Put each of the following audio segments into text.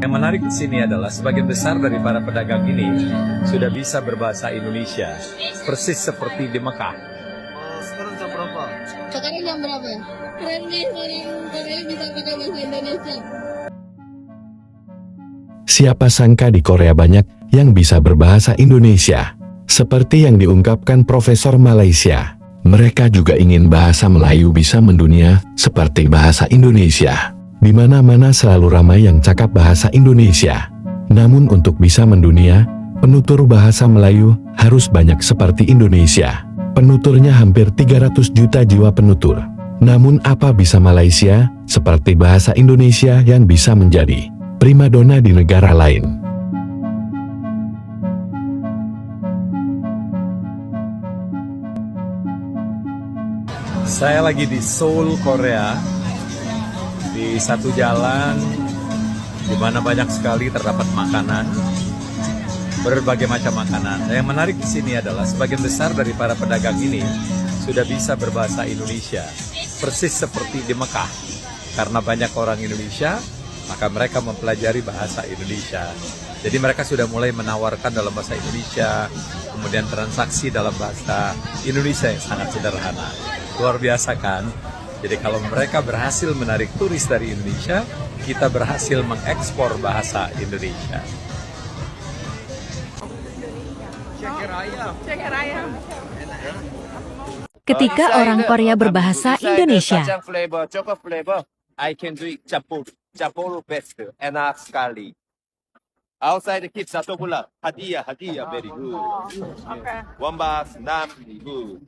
Yang menarik di sini adalah sebagian besar dari para pedagang ini sudah bisa berbahasa Indonesia, persis seperti di Mekah. Sekarang jam berapa? Sekarang jam berapa ya? Keren nih, orang Korea bisa pakai bahasa Indonesia. Siapa sangka di Korea banyak yang bisa berbahasa Indonesia. Seperti yang diungkapkan Profesor Malaysia, mereka juga ingin bahasa Melayu bisa mendunia seperti bahasa Indonesia. Di mana-mana selalu ramai yang cakap bahasa Indonesia. Namun untuk bisa mendunia, penutur bahasa Melayu harus banyak seperti Indonesia. Penuturnya hampir 300 juta jiwa penutur. Namun apa bisa Malaysia seperti bahasa Indonesia yang bisa menjadi primadona di negara lain? Saya lagi di Seoul, Korea, di satu jalan di mana banyak sekali terdapat makanan, berbagai macam makanan. Yang menarik di sini adalah sebagian besar dari para pedagang ini sudah bisa berbahasa Indonesia, persis seperti di Mekah. Karena banyak orang Indonesia, maka mereka mempelajari bahasa Indonesia. Jadi mereka sudah mulai menawarkan dalam bahasa Indonesia, kemudian transaksi dalam bahasa Indonesia yang sangat sederhana. Luar biasa kan? Jadi kalau mereka berhasil menarik turis dari Indonesia, kita berhasil mengekspor bahasa Indonesia. Ketika orang Korea berbahasa Indonesia, I can do it Japur best, enak sekali. Outside kids satu pula, hadiah, very good. One box, 6.000.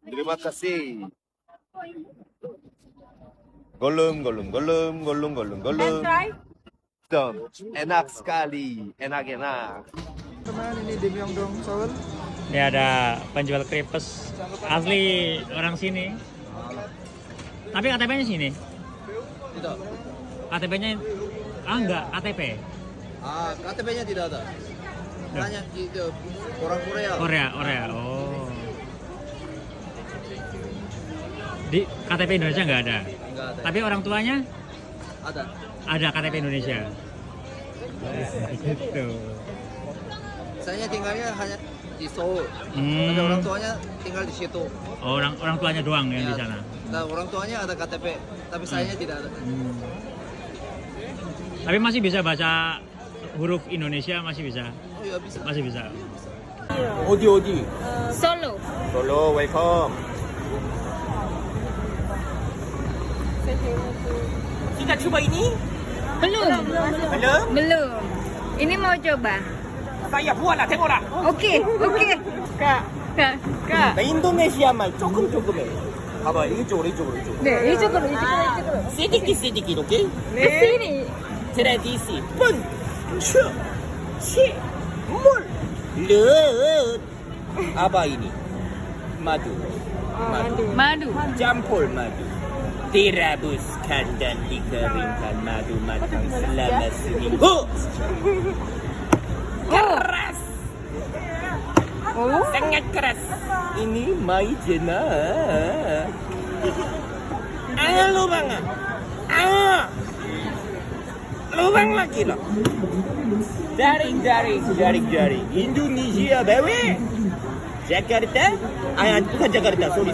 Terima kasih. Golum. Enak sekali, enak. Teman ini di Myeongdong, Seoul. Ini ada penjual krepes asli orang sini. Tapi KTP-nya sini. Tidak. KTP-nya enggak, KTP. KTP-nya tidak ada. Hanya itu orang Korea. Korea. Oh. Di KTP Indonesia nggak ada. Enggak ada. Tapi orang tuanya Ada. ada KTP Indonesia. Gitu. Saya tinggalnya hanya di Seoul. Hmm. Tapi orang tuanya tinggal di situ. Oh, orang tuanya doang yang di sana. Nah, orang tuanya ada KTP, tapi saya tidak ada. Tapi masih bisa baca huruf Indonesia, masih bisa. Oh iya bisa. Masih bisa. 어디? Solo. Solo, welcome. Sudah coba ini? Belum. Ini mau coba. Saya buatlah, tengoklah. Oke. Kak. 나 인도네시아 말 조금해. 봐봐, 이쪽으로. 네, 이쪽으로. 시디키 이렇게. Kesini. 트레디시 분, 슈, 시, 물, 릇. 아바 ini. Madu. Madu. Campur madu. Direbuskan dan dikeringkan madu matang selama seminggu. Keras. Oh. Sangat keras. Ini maizena. Lubang. Lubang lagi loh. Jaring. Indonesia baby. Jakarta? Bukan Jakarta, sorry.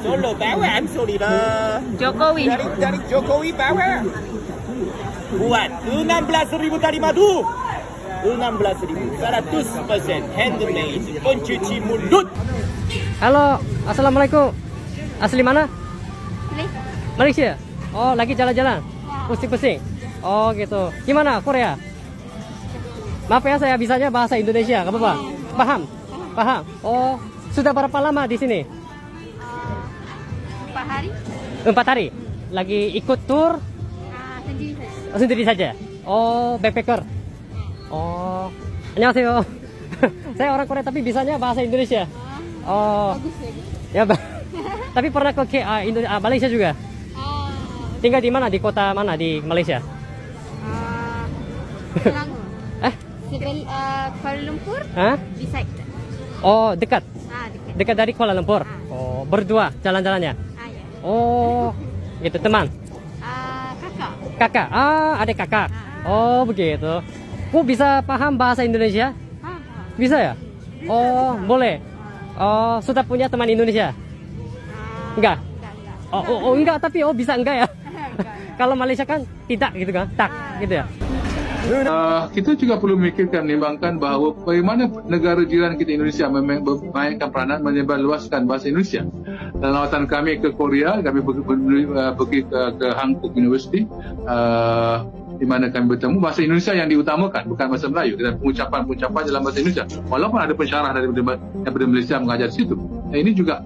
Solo bawa, I'm sorry lah. Jokowi. Dari Jokowi bawa. Buat 16.000 tadi madu. 16.000, 100% handmade, pencuci mulut. Halo, assalamualaikum. Asli mana? Malaysia. Oh, lagi jalan-jalan. Pusing-pusing. Oh, gitu. Gimana Korea? Maaf ya, saya bisanya bahasa Indonesia. Gak apa-apa. Paham. Oh, sudah berapa lama di sini? 4 hari. 4 hari. Lagi ikut tur? Sendiri saja. Oh, sendiri saja. Oh, backpacker. Oh, 안녕하세요. Saya orang Korea tapi bisanya bahasa Indonesia. Oh, ya, tapi pernah ke Malaysia juga. Tinggal di mana? Di kota mana di Malaysia? Kuala Lumpur. Hah? Beside. Oh, dekat. Dekat. Dekat dari Kuala Lumpur. Oh, berdua jalan-jalannya. Ya. Oh, gitu teman. Kakak, adik kakak. Oh begitu. Bu bisa paham bahasa Indonesia? Bisa ya? Oh boleh. Oh sudah punya teman Indonesia? Enggak. Oh enggak, tapi bisa enggak ya? Kalau Malaysia kan tidak gitu kan? Tak gitu ya. Kita juga perlu memikirkan, menimbangkan bahawa bagaimana negara jiran kita Indonesia memainkan peranan menyebarluaskan bahasa Indonesia. Dalam lawatan kami ke Korea, kami pergi ke Hankook University, di mana kami bertemu, bahasa Indonesia yang diutamakan, bukan bahasa Melayu, dan pengucapan dalam bahasa Indonesia. Walaupun ada pensyarah daripada Malaysia mengajar di situ. Ini juga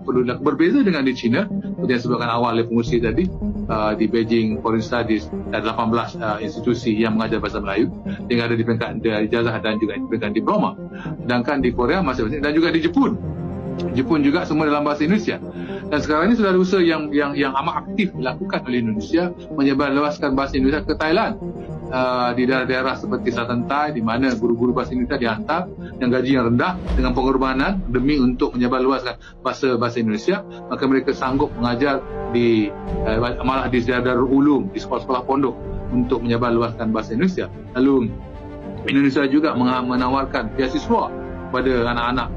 perlu berbeza dengan di China, seperti yang sebutkan awal oleh pengurusi tadi. Di Beijing Foreign Studies ada 18 institusi yang mengajar bahasa Melayu, yang ada di peringkat ijazah dan juga di peringkat diploma. Sedangkan di Korea masing-masing, dan juga di Jepun juga semua dalam bahasa Indonesia. Dan sekarang ini sudah ada usaha yang amat aktif dilakukan oleh Indonesia menyebarluaskan bahasa Indonesia ke Thailand. Di daerah-daerah seperti Selatan Thai, di mana guru-guru bahasa Indonesia dihantar yang gaji yang rendah dengan pengorbanan demi untuk menyebarluaskan bahasa Indonesia, maka mereka sanggup mengajar malah di Darul Ulum, di sekolah-sekolah pondok untuk menyebarluaskan bahasa Indonesia. Lalu Indonesia juga menawarkan beasiswa pada anak-anak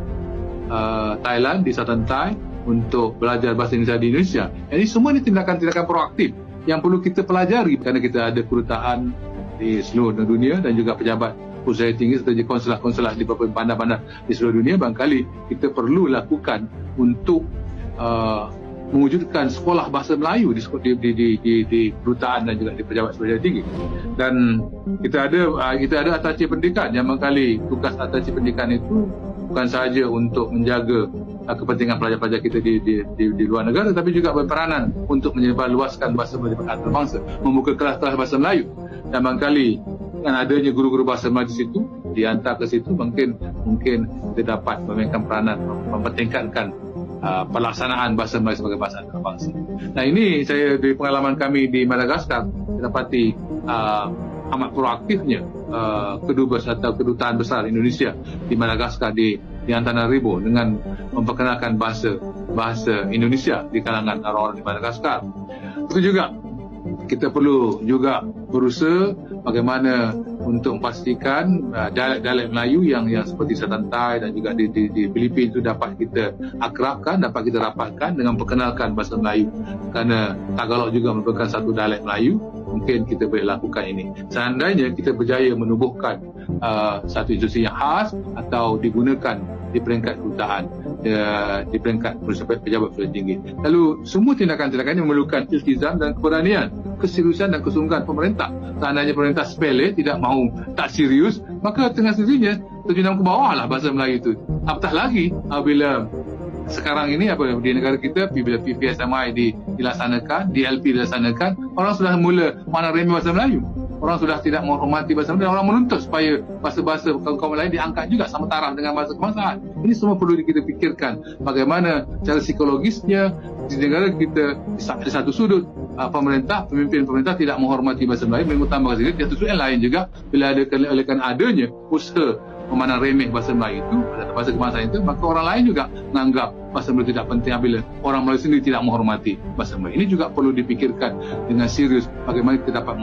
Thailand di Selatan Thai untuk belajar bahasa Indonesia di Indonesia. Jadi semua ini tindakan-tindakan proaktif yang perlu kita pelajari, kerana kita ada kedutaan di seluruh dunia dan juga pejabat usaha tinggi serta konsulat-konsulat di beberapa bandar-bandar di seluruh dunia. Barangkali kita perlu lakukan untuk mewujudkan sekolah bahasa Melayu di kedutaan dan juga di pejabat usaha tinggi. Dan kita ada atasci pendidikan yang barangkali tugas atasci pendidikan itu bukan sahaja untuk menjaga kepentingan pelajar-pelajar kita di luar negara, tapi juga berperanan untuk menyebarluaskan bahasa Melayu antarabangsa, membuka kelas-kelas bahasa Melayu. Dan barangkali dengan adanya guru-guru bahasa Melayu di situ, dihantar ke situ, mungkin kita dapat memainkan peranan mempertingkatkan pelaksanaan bahasa Melayu sebagai bahasa antarabangsa. Nah, ini saya dari pengalaman kami di Madagaskar dapati amat proaktifnya kedubes atau kedutaan besar Indonesia di Madagaskar di Antananarivo dengan memperkenalkan bahasa Indonesia di kalangan orang-orang di Madagaskar. Itu juga kita perlu juga berusaha bagaimana untuk memastikan dialek Melayu yang seperti Selatan Thai dan juga di Filipina itu dapat kita akrabkan, dapat kita rapatkan dengan perkenalkan bahasa Melayu. Kerana Tagalog juga merupakan satu dialek Melayu, mungkin kita boleh lakukan ini. Seandainya kita berjaya menubuhkan satu institusi yang khas atau digunakan di peringkat kedutaan, di peringkat pejabat tinggi. Lalu semua tindakan-tindakan ini memerlukan iltizam dan keberanian, keseriusan dan kesungguhan pemerintah. Seandainya pemerintah sepele, tidak mahu, tak serius, maka tengah sendirinya terjunam ke bawah lah bahasa Melayu itu. Apatah lagi apabila sekarang ini di negara kita, bila PPSMI dilaksanakan, DLP dilaksanakan, orang sudah mula mana remeh bahasa Melayu. Orang sudah tidak menghormati bahasa Melayu, orang menuntut supaya bahasa-bahasa kaum lain diangkat juga sama taraf dengan bahasa kebangsaan. Ini semua perlu kita fikirkan bagaimana cara psikologisnya di negara kita di satu sudut pemimpin pemerintah tidak menghormati bahasa Melayu, mengutamakan bahasa Inggris. Di satu sudut yang lain juga bila adanya usaha memandang remeh bahasa Melayu itu, bahasa kebangsaan itu, maka orang lain juga menganggap bahasa Melayu tidak penting bila orang Melayu sendiri tidak menghormati bahasa Melayu. Ini juga perlu dipikirkan dengan serius bagaimana kita dapat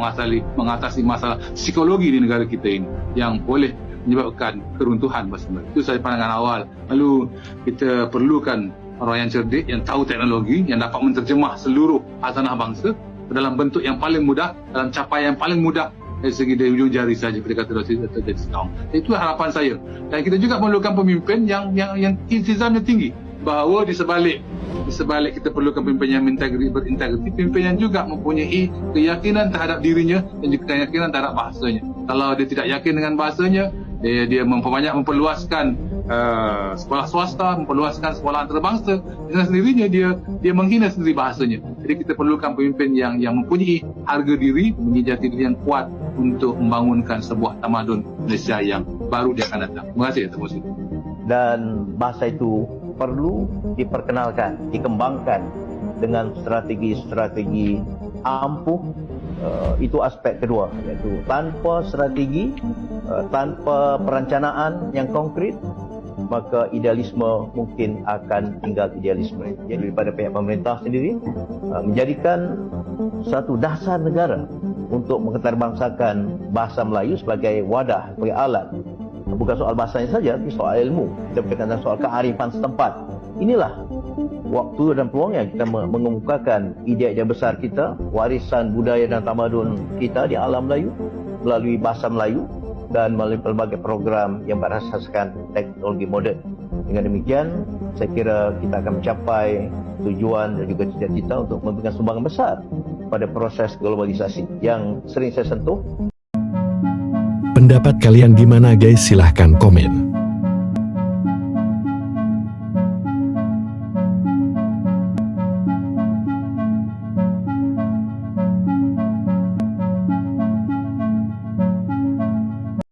mengatasi masalah psikologi di negara kita ini yang boleh menyebabkan keruntuhan bahasa Melayu. Itu saya pandangan awal. Lalu kita perlukan orang yang cerdik, yang tahu teknologi, yang dapat menterjemah seluruh hartanah bangsa dalam bentuk yang paling mudah, dalam capaian yang paling mudah dari segi dari ujung jari saja ketika terjadi setahun. Itu harapan saya. Dan kita juga memerlukan pemimpin yang iltizamnya tinggi, bahawa di sebalik kita perlukan pemimpin yang berintegriti, pemimpin yang juga mempunyai keyakinan terhadap dirinya dan juga keyakinan terhadap bahasanya. Kalau dia tidak yakin dengan bahasanya, dia memperluaskan sekolah swasta, memperluaskan sekolah antarabangsa, dengan sendirinya dia menghina sendiri bahasanya. Jadi kita perlukan pemimpin yang mempunyai harga diri, mempunyai jati diri yang kuat untuk membangunkan sebuah tamadun Malaysia yang baru dia akan datang. Terima kasih, Terima kasih. Dan bahasa itu perlu diperkenalkan, dikembangkan dengan strategi-strategi ampuh. Itu aspek kedua, iaitu tanpa strategi, tanpa perencanaan yang konkret, maka idealisme mungkin akan tinggal idealisme. Jadi daripada pihak pemerintah sendiri menjadikan satu dasar negara untuk mengantarabangsakan bahasa Melayu sebagai wadah, sebagai alat. Bukan soal bahasanya saja, tapi soal ilmu. Kita berkaitan dengan soal kearifan setempat. Inilah waktu dan peluang yang kita mengemukakan ide-ide besar kita, warisan budaya dan tamadun kita di alam Melayu melalui bahasa Melayu dan melalui berbagai program yang berasaskan teknologi moden. Dengan demikian, saya kira kita akan mencapai tujuan dan juga cita-cita untuk memberikan sumbangan besar pada proses globalisasi yang sering saya sentuh. Pendapat kalian gimana guys? Silahkan komen.